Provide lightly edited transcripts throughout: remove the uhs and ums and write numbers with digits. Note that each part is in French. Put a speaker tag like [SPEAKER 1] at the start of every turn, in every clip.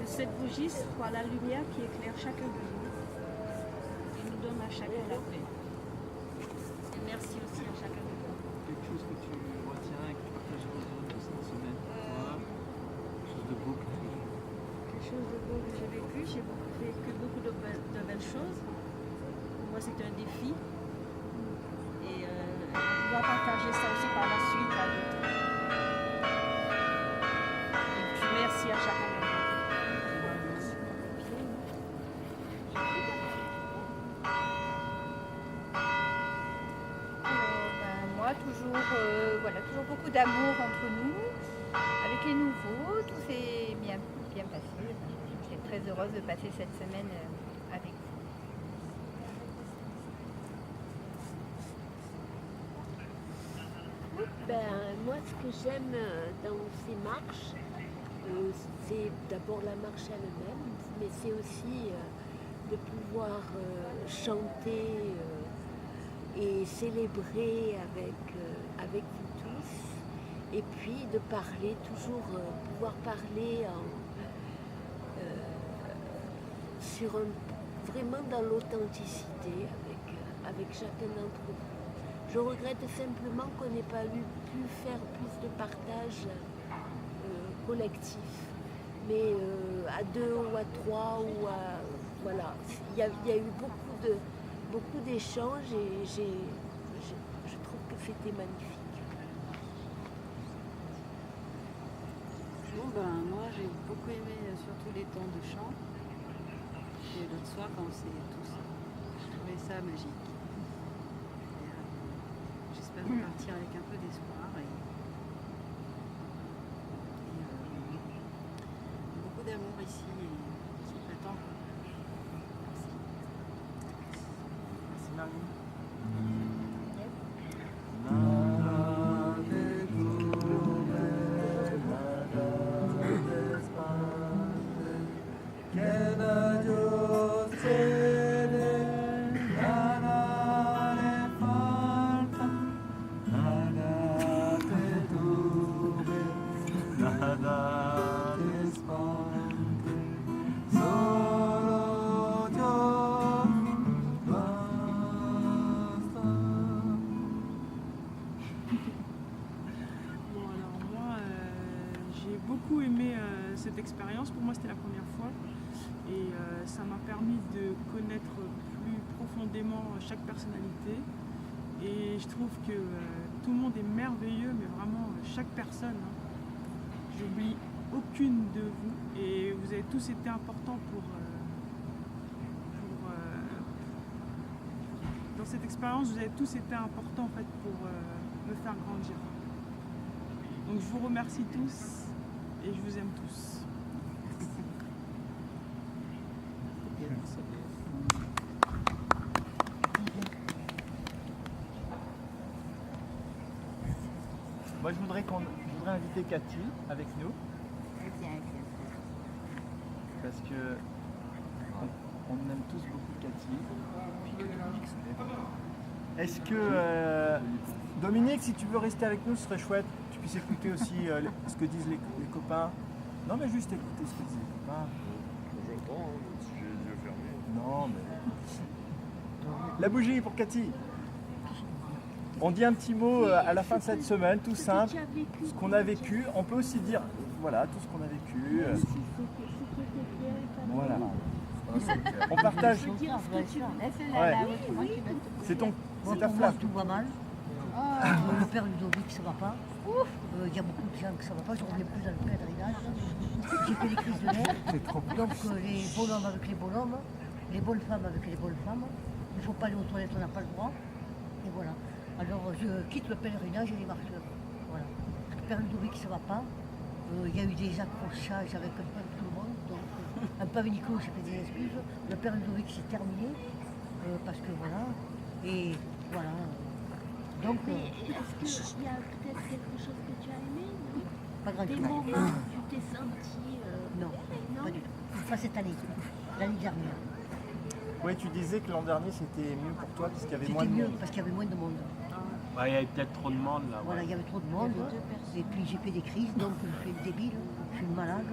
[SPEAKER 1] Cette bougie soit la lumière qui éclaire chacun de nous et nous donne à chacun la paix. Et merci aussi à chacun de nous.
[SPEAKER 2] Quelque chose que tu retiens et que tu partages aux autres de cette semaine? Quelque chose de beau que tu as vécu?
[SPEAKER 1] Quelque chose de beau que j'ai vécu. J'ai vécu beaucoup de belles choses. Pour moi, c'est un défi. Et pouvoir partager ça aussi par la suite à d'autres. Et puis merci à chacun de nous.
[SPEAKER 3] Toujours beaucoup d'amour entre nous. Avec les nouveaux, tout s'est bien passé. Je suis très heureuse de passer cette semaine avec vous.
[SPEAKER 4] Moi, ce que j'aime dans ces marches, c'est d'abord la marche elle-même, mais c'est aussi de pouvoir chanter et célébrer avec vous tous, et puis de parler, toujours pouvoir parler vraiment dans l'authenticité avec chacun d'entre vous. Je regrette simplement qu'on n'ait pas pu faire plus de partage collectif, mais à deux ou à trois, voilà, il y a eu beaucoup d'échanges et je trouve que c'était magnifique.
[SPEAKER 5] Moi j'ai beaucoup aimé surtout les temps de chant et l'autre soir quand on s'est tous, je trouvais ça magique. J'espère repartir avec un peu d'espoir et beaucoup d'amour ici et c'est pas tant.
[SPEAKER 2] Merci Marie.
[SPEAKER 6] Beaucoup aimé cette expérience. Pour moi, c'était la première fois et ça m'a permis de connaître plus profondément chaque personnalité. Et je trouve que tout le monde est merveilleux, mais vraiment chaque personne. J'oublie aucune de vous et vous avez tous été importants dans cette expérience. Vous avez tous été importants en fait pour me faire grandir. Donc je vous remercie tous. Et je vous aime tous.
[SPEAKER 2] Moi, je voudrais inviter Cathy avec nous. Parce que on aime tous beaucoup Cathy. Est-ce que Dominique, si tu veux rester avec nous, ce serait chouette. Tu puisses écouter aussi ce que disent les copains. Non, mais juste écouter ce que disent les copains.
[SPEAKER 7] J'entends, si j'ai les yeux fermés.
[SPEAKER 2] Non, mais... La bougie pour Cathy. On dit un petit mot à la fin de cette semaine, tout simple. Ce qu'on a vécu. On peut aussi dire, voilà, tout ce qu'on a vécu. Voilà. On partage. Ouais. C'est ta flamme.
[SPEAKER 8] Tout va mal. Le père Ludovic, ça va pas. Il y a beaucoup de gens que ça va pas. Je reviens plus dans le pèlerinage. J'ai fait des crises de nerfs. Donc les bonhommes avec les bonhommes, les bonnes femmes avec les bonnes femmes. Il ne faut pas aller aux toilettes, on n'a pas le droit. Et voilà. Alors je quitte le pèlerinage et les marcheurs. Voilà. Parce que le père Ludovic, ça va pas. Il y a eu des accrochages avec un peu de tout le monde. Donc un peu avec Nico, j'ai fait des excuses. Le père Ludovic, c'est terminé. Parce que voilà. Et voilà. Donc,
[SPEAKER 4] mais est-ce qu'il y a peut-être quelque chose que tu as aimé, non?
[SPEAKER 8] Pas grand
[SPEAKER 4] Des
[SPEAKER 8] chose.
[SPEAKER 4] moments où tu t'es senti...
[SPEAKER 8] Non, pas du tout. Pas cette année, l'année dernière.
[SPEAKER 2] Oui, tu disais que l'an dernier c'était mieux pour toi parce qu'il y avait moins
[SPEAKER 8] C'était
[SPEAKER 2] de
[SPEAKER 8] mieux
[SPEAKER 2] monde.
[SPEAKER 8] parce qu'il y avait moins de monde.
[SPEAKER 9] Ouais, il y avait peut-être trop de monde là.
[SPEAKER 8] Voilà, il y avait trop de monde. Et puis j'ai fait des crises, donc je fais le débile, je suis malade.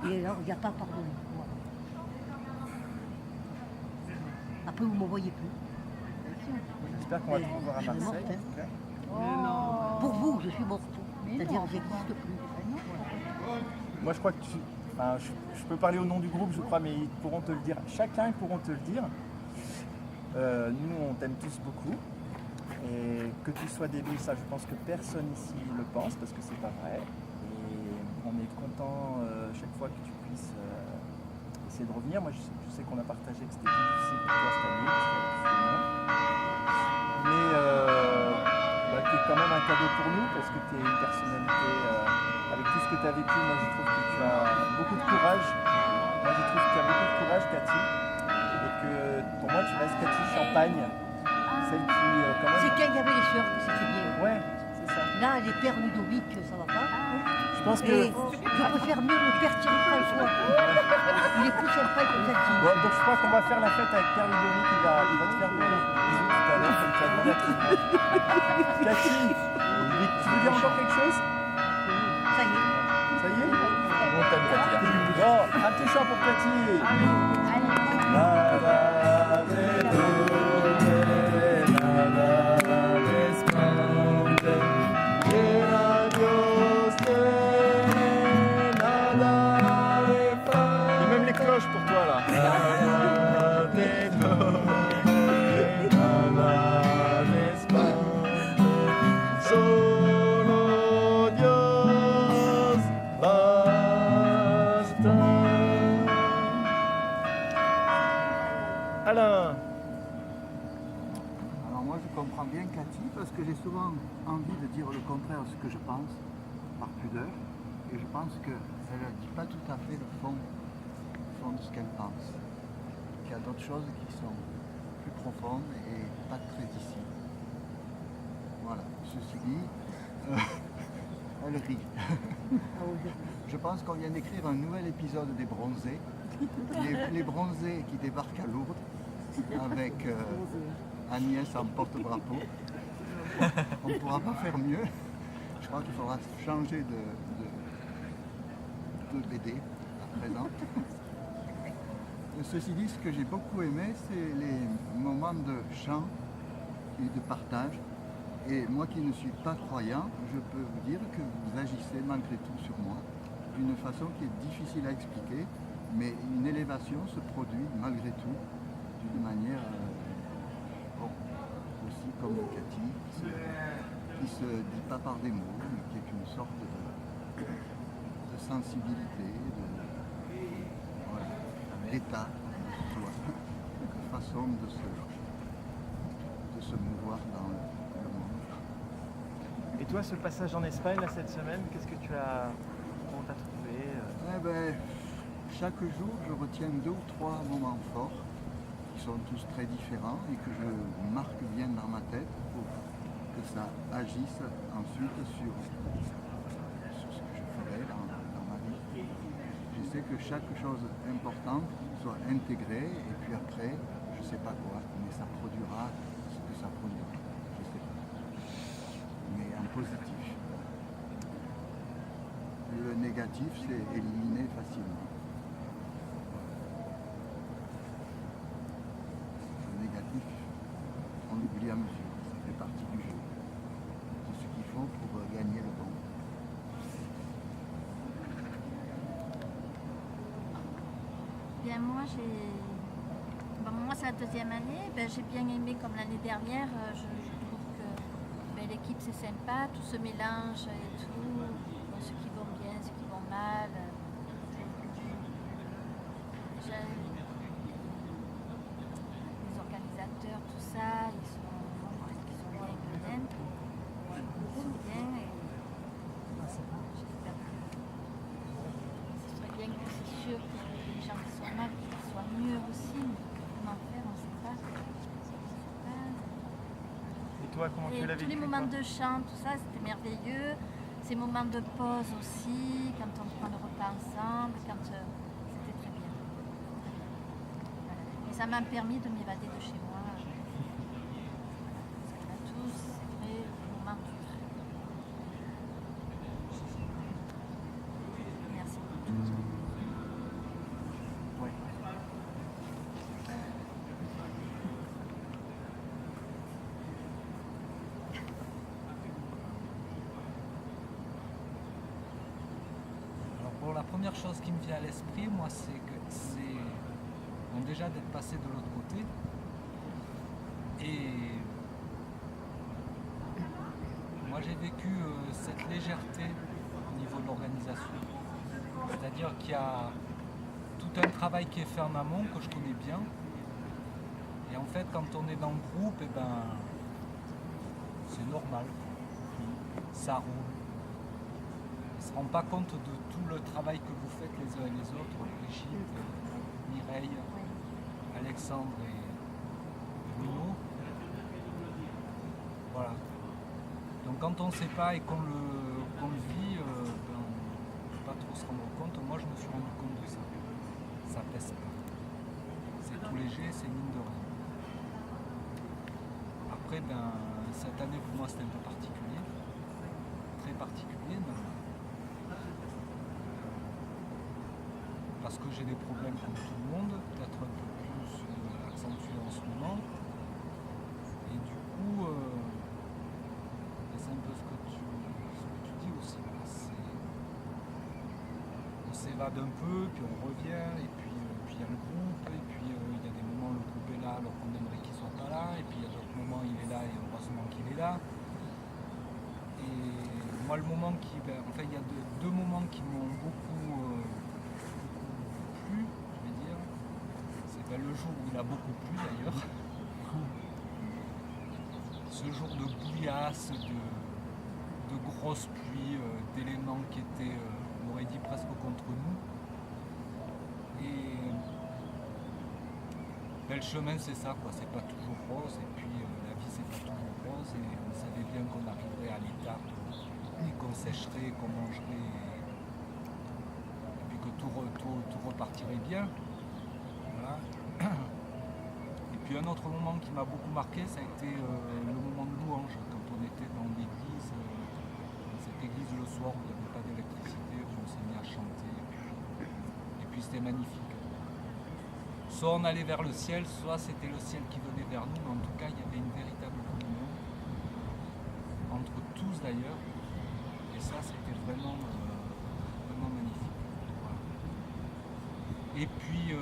[SPEAKER 8] Et là, il n'y a pas pardonné. Voilà. Après, vous ne me voyez plus.
[SPEAKER 2] J'espère qu'on va te revoir à
[SPEAKER 8] Je suis morte,
[SPEAKER 2] Marseille.
[SPEAKER 8] hein.
[SPEAKER 2] en tout cas.
[SPEAKER 8] Pour vous, je suis morte. C'est-à-dire que j'existe plus.
[SPEAKER 2] Moi, je crois que je peux parler au nom du groupe, je crois, mais ils pourront te le dire. Chacun, ils pourront te le dire. Nous, on t'aime tous beaucoup. Et que tu sois débile, ça, je pense que personne ici le pense, parce que c'est pas vrai. Et on est content chaque fois que tu puisses essayer de revenir. Moi, je sais qu'on a partagé que c'était plus difficile pour toi cette année, parce qu'il y avait plus de monde. Mais tu es quand même un cadeau pour nous, parce que tu es une personnalité, avec tout ce que tu as vécu, moi je trouve que tu as beaucoup de courage. Moi je trouve que tu as beaucoup de courage, Cathy. Et que pour moi, tu restes Cathy Champagne. Celle qui, quand même...
[SPEAKER 8] C'est quand il y avait les sœurs que c'était bien.
[SPEAKER 2] Ouais, c'est ça.
[SPEAKER 8] Là, les pères Ludovic, ça va pas.
[SPEAKER 2] Je pense que...
[SPEAKER 8] Et je préfère mieux le père Thierry François. Il est plus sympa que Cathy.
[SPEAKER 2] Bon, donc je crois qu'on va faire la fête avec Père Ludovic, il va te faire des bisous tout à l'heure, comme tu as demandé à Cathy. Cathy, tu veux dire encore quelque chose?
[SPEAKER 8] Ça y est.
[SPEAKER 2] Ça y est?
[SPEAKER 7] On t'aime, Cathy.
[SPEAKER 2] Bon, un petit chant pour Cathy. Et même les cloches pour toi là. Alain.
[SPEAKER 10] Alors moi je comprends bien Cathy parce que j'ai souvent envie de dire le contraire de ce que je pense, par pudeur, et je pense qu'elle ne dit pas tout à fait le fond de ce qu'elle pense. Qu'il y a d'autres choses qui sont plus profondes et pas très ici. Voilà, ceci dit, elle rit. Je pense qu'on vient d'écrire un nouvel épisode des Bronzés. Les Bronzés qui débarquent à Lourdes avec Agnès en porte-drapeau. On ne pourra pas faire mieux. Je crois qu'il faudra changer de BD à présent. Ceci dit, ce que j'ai beaucoup aimé, c'est les moments de chant et de partage. Et moi qui ne suis pas croyant, je peux vous dire que vous agissez malgré tout sur moi d'une façon qui est difficile à expliquer, mais une élévation se produit malgré tout d'une manière aussi comme Cathy, qui se dit pas par des mots, mais qui est une sorte de sensibilité, d'état de soi, de façon de se mouvoir dans le monde.
[SPEAKER 2] Et toi, ce passage en Espagne là, cette semaine, qu'est-ce que tu as... Comment t'as trouvé
[SPEAKER 10] Chaque jour, je retiens 2 ou 3 moments forts qui sont tous très différents et que je marque bien dans ma tête pour que ça agisse ensuite sur ce que je ferai dans ma vie. Je sais que chaque chose importante soit intégrée et puis après, je ne sais pas quoi, mais ça produira ce que ça produira. Je ne sais pas. Mais en positif. Le négatif, c'est éliminé facilement. Le négatif, on l'oublie à mesure. Ça fait partie du jeu. C'est ce qu'il faut pour gagner le bon.
[SPEAKER 11] Bien, moi, c'est la 2e année. J'ai bien aimé, comme l'année dernière. Je trouve que l'équipe, c'est sympa. Tout se mélange et tout. Ceux qui vont bien, ceux qui vont mal. Les organisateurs, tout ça, ils sont bien bien. Ils sont bien et j'espère que ce serait bien que c'est sûr que les gens qui sont mal, qu'ils soient mieux aussi. Mais comment faire, on ne sait pas.
[SPEAKER 2] Et toi, comment tu l'as vécu?
[SPEAKER 11] Tous les moments de chant, tout ça, c'était merveilleux. Ces moments de pause aussi, quand on prend le repas ensemble, c'était très bien. Voilà. Mais ça m'a permis de m'évader de chez moi. Parce qu'on a tous, c'est vrai, des moments durs. Merci.
[SPEAKER 2] Ouais.
[SPEAKER 12] Alors bon, la première chose qui me vient à l'esprit, moi, c'est bon, déjà d'être passé de l'autre côté. Et moi j'ai vécu cette légèreté au niveau de l'organisation. C'est-à-dire qu'il y a tout un travail qui est fait en amont que je connais bien. Et en fait quand on est dans le groupe, eh ben, c'est normal. Ça roule. On ne se rend pas compte de tout le travail que vous faites les uns et les autres, Brigitte, Mireille, Alexandre et Bruno. Voilà. Donc quand on ne sait pas et qu'on le vit, ben, on ne peut pas trop se rendre compte. Moi je me suis rendu compte de ça. Ça pèse pas. C'est tout léger, c'est mine de rien. Après, ben, cette année pour moi c'était un peu particulier. Très particulier même. Parce que j'ai des problèmes comme tout le monde, peut-être un peu plus accentués en ce moment. Et du coup, c'est un peu ce que tu dis aussi. On s'évade un peu, puis on revient, et puis il y a le groupe, et puis il y a des moments où le groupe est là alors qu'on aimerait qu'il ne soit pas là, et puis il y a d'autres moments où il est là et heureusement qu'il est là. Et moi le moment qui... enfin il y a deux moments qui m'ont beaucoup plu, je vais dire. C'est le jour où il a beaucoup plu d'ailleurs. Ce jour de bouillasse, de grosses pluies, d'éléments qui étaient, on aurait dit, presque contre nous. Et le chemin c'est ça, quoi, c'est pas toujours rose, et puis la vie c'est pas toujours rose, et on savait bien qu'on arriverait à l'étape et qu'on sécherait, qu'on mangerait, et puis que tout repartirait bien. Voilà. Et puis un autre moment qui m'a beaucoup marqué, ça a été le moment de louange, quand on était dans l'église, cette église le soir où il n'y avait pas d'électricité, où on s'est mis à chanter, et puis c'était magnifique. Soit on allait vers le ciel, soit c'était le ciel qui venait vers nous, mais en tout cas il y avait une véritable communion, entre tous d'ailleurs, et ça c'était vraiment magnifique. Voilà. Et puis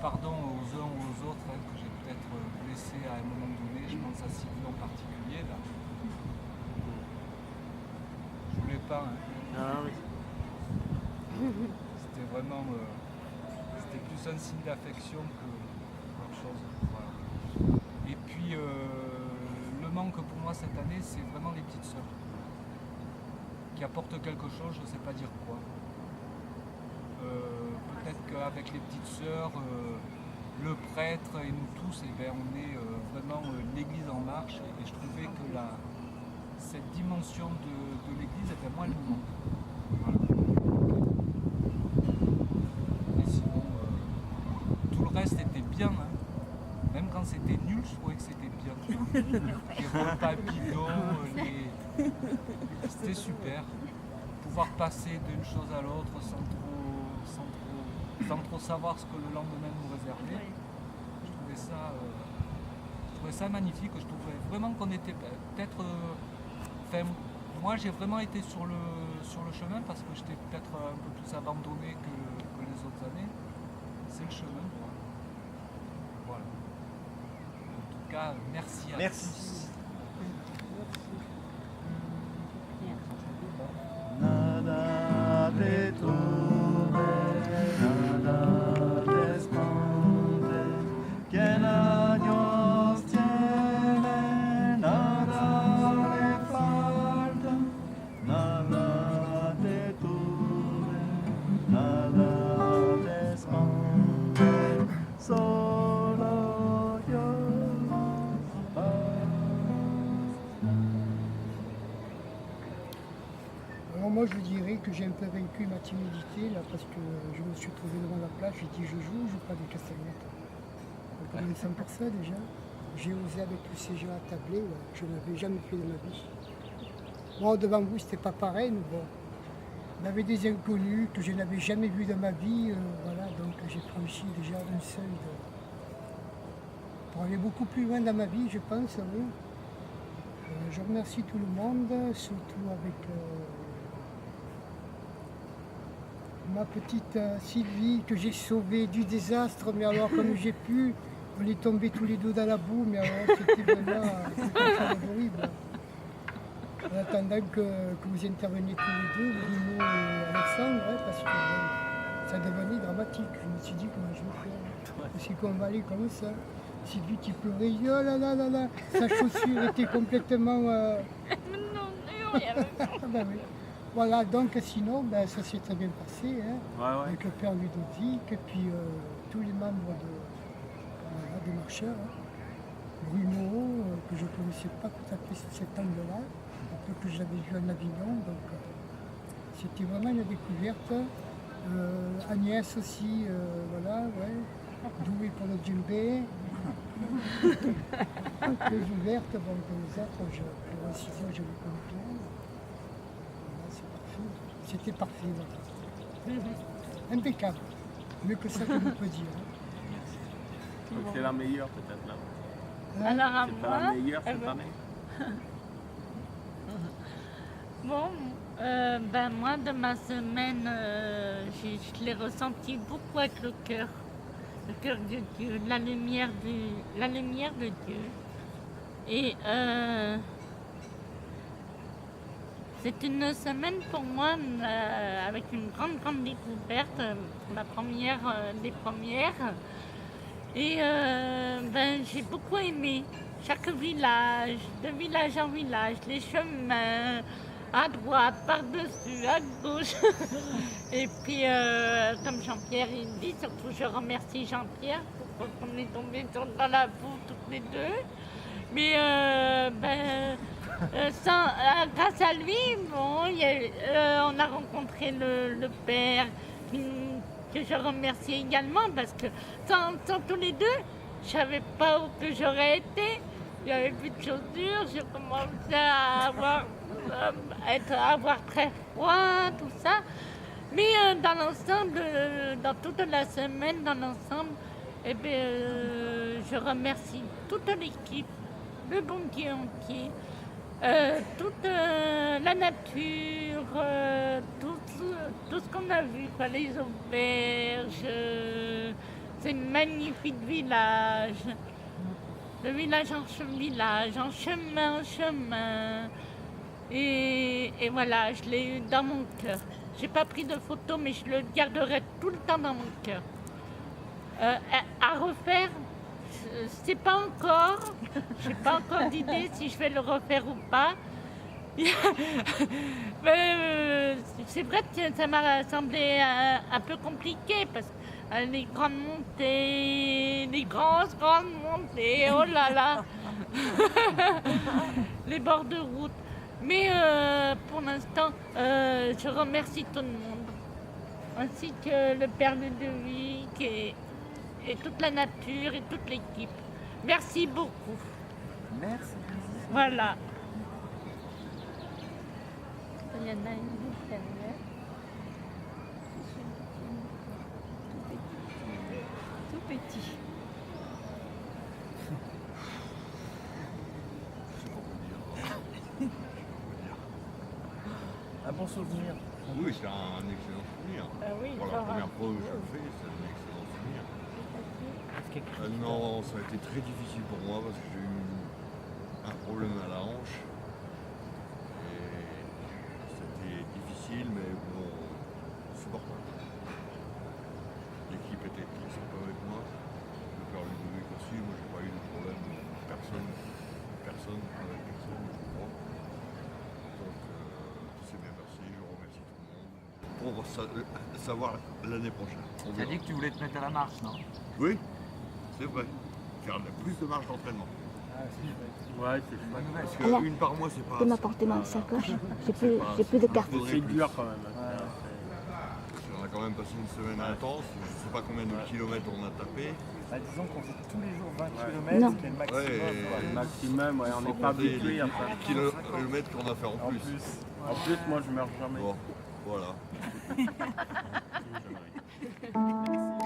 [SPEAKER 12] pardon aux uns ou aux autres hein, que j'ai peut-être blessé à un moment donné, je pense à Sylvie en particulier là. Je voulais pas. Hein.
[SPEAKER 9] Ah oui.
[SPEAKER 12] C'était vraiment... c'était plus un signe d'affection que autre chose. Voilà. Et puis le manque pour moi cette année, c'est vraiment les petites sœurs. Qui apportent quelque chose, je ne sais pas dire quoi. Peut-être qu'avec les petites sœurs, le prêtre et nous tous, eh bien, on est vraiment l'église en marche. Et je trouvais que cette dimension de l'église, eh bien, moi, elle me manque. Voilà. Et sinon, tout le reste était bien. Hein. Même quand c'était nul, je trouvais que c'était bien. Les repas bidons, c'était super. Pouvoir passer d'une chose à l'autre sans trop savoir ce que le lendemain nous réservait. Je trouvais ça magnifique. Je trouvais vraiment qu'on était peut-être... moi j'ai vraiment été sur le chemin parce que j'étais peut-être un peu plus abandonné que les autres années. C'est le chemin. Voilà. En tout cas, merci à tous.
[SPEAKER 2] Nada detuve, nada desponde, quien a Dios tiene, nada le falta, nada detuve, nada desponde, solo Dios
[SPEAKER 13] Alors moi je dirais que j'ai un peu vaincu ma timidité là parce que je me suis trouvé devant la plage, j'ai dit je joue pas des castanettes. Donc commençant par ça déjà. J'ai osé avec tous ces jeux à tabler, ouais. Je n'avais jamais fait de ma vie. Bon, devant vous, c'était pas pareil, mais bon. On avait des inconnus que je n'avais jamais vus de ma vie, voilà, donc j'ai franchi déjà un seuil pour aller beaucoup plus loin dans ma vie, je pense, oui. Je remercie tout le monde, surtout avec ma petite Sylvie que j'ai sauvée du désastre, mais alors comme j'ai pu, on est tombés tous les deux dans la boue, mais alors c'était vraiment horrible. En attendant que vous interveniez tous les deux, Bruno et Alexandre, hein, parce que bon, ça devenait dramatique. Je me suis dit comment je vais faire. Aussi qu'on va aller comme ça. Sylvie qui pleurait, oh là là là là, sa chaussure était complètement... Ben oui. Voilà, donc sinon, ben, ça s'est très bien passé, hein, avec le père Ludovic et puis tous les membres des marcheurs. Hein. Bruno, que je ne connaissais pas tout à fait sous cet angle-là, un peu que j'avais vu en Avignon, donc c'était vraiment une découverte. Agnès aussi, voilà, ouais, douée pour le djembé. Très ouverte, bon, les autres, pour l'incision, je les connais bien. Voilà, c'est parfait. C'était parfait, voilà. Impeccable. Mieux que ça qu'on peut dire.
[SPEAKER 9] Donc c'est la meilleure peut-être là.
[SPEAKER 11] Alors à
[SPEAKER 9] C'est
[SPEAKER 11] moi,
[SPEAKER 9] pas la meilleure cette année.
[SPEAKER 11] Bon, ben moi de ma semaine, je l'ai ressenti beaucoup avec le cœur de Dieu, la lumière de Dieu. Et c'est une semaine pour moi avec une grande découverte, ma première des premières. Et ben, j'ai beaucoup aimé chaque village, de village en village, les chemins, à droite, par-dessus, à gauche. Et puis, comme Jean-Pierre il dit, surtout je remercie Jean-Pierre pour qu'on est tombés dans la boue toutes les deux. Mais grâce à lui, bon, on a rencontré le père, que je remercie également parce que sans tous les deux, je ne savais pas où que j'aurais été. Il n'y avait plus de chaussures, je commençais à avoir très froid, tout ça. Mais dans l'ensemble, dans toute la semaine, dans l'ensemble, eh bien, je remercie toute l'équipe, le bon Dieu entier, toute la nature, tout ce qu'on a vu, quoi, les auberges, c'est un magnifique village. Le village en chemin. Et voilà, je l'ai eu dans mon cœur. J'ai pas pris de photos, mais je le garderai tout le temps dans mon cœur. À refaire, c'est pas encore. J'ai pas encore d'idée si je vais le refaire ou pas. Mais c'est vrai que ça m'a semblé un peu compliqué parce que les grandes montées, les grandes montées, oh là là, les bords de route. Mais pour l'instant, je remercie tout le monde, ainsi que le père Ludovic et toute la nature et toute l'équipe. Merci beaucoup.
[SPEAKER 2] Merci.
[SPEAKER 11] Voilà. Il y en a une derrière.
[SPEAKER 1] Tout petit.
[SPEAKER 2] Un bon souvenir.
[SPEAKER 7] Oui, c'est un excellent souvenir.
[SPEAKER 11] Oui,
[SPEAKER 7] pour la première fois que je le fais, c'est un excellent souvenir. Non, ça a été très difficile pour moi parce que j'ai eu un problème à la hanche. Et c'était difficile, mais bon, supportable. L'équipe était très sympa avec moi. Le père Ludovic aussi, moi j'ai pas eu de problème. Personne avec personne, je crois. Donc c'est bien passé, je remercie tout le monde. Pour savoir l'année prochaine.
[SPEAKER 14] Tu as dit que tu voulais te mettre à la marche, non?
[SPEAKER 7] Oui, c'est vrai. Faire plus de marche d'entraînement.
[SPEAKER 9] Ouais, c'est chouette.
[SPEAKER 7] Parce qu'une par mois, c'est pas.
[SPEAKER 15] Je peux m'apporter ma sacoche. J'ai plus de carte.
[SPEAKER 9] C'est dur quand même.
[SPEAKER 7] On a quand même passé une semaine intense. Je ne sais pas combien de kilomètres on a tapé.
[SPEAKER 2] Bah, disons qu'on fait tous les jours 20
[SPEAKER 15] Non.
[SPEAKER 2] km, qui est le maximum.
[SPEAKER 7] Ouais,
[SPEAKER 2] quoi.
[SPEAKER 9] Le maximum, ouais, on n'est pas habitué à faire.
[SPEAKER 7] kilomètres qu'on a fait en plus.
[SPEAKER 9] En plus, moi je meurs jamais.
[SPEAKER 7] Bon, voilà.
[SPEAKER 2] Merci.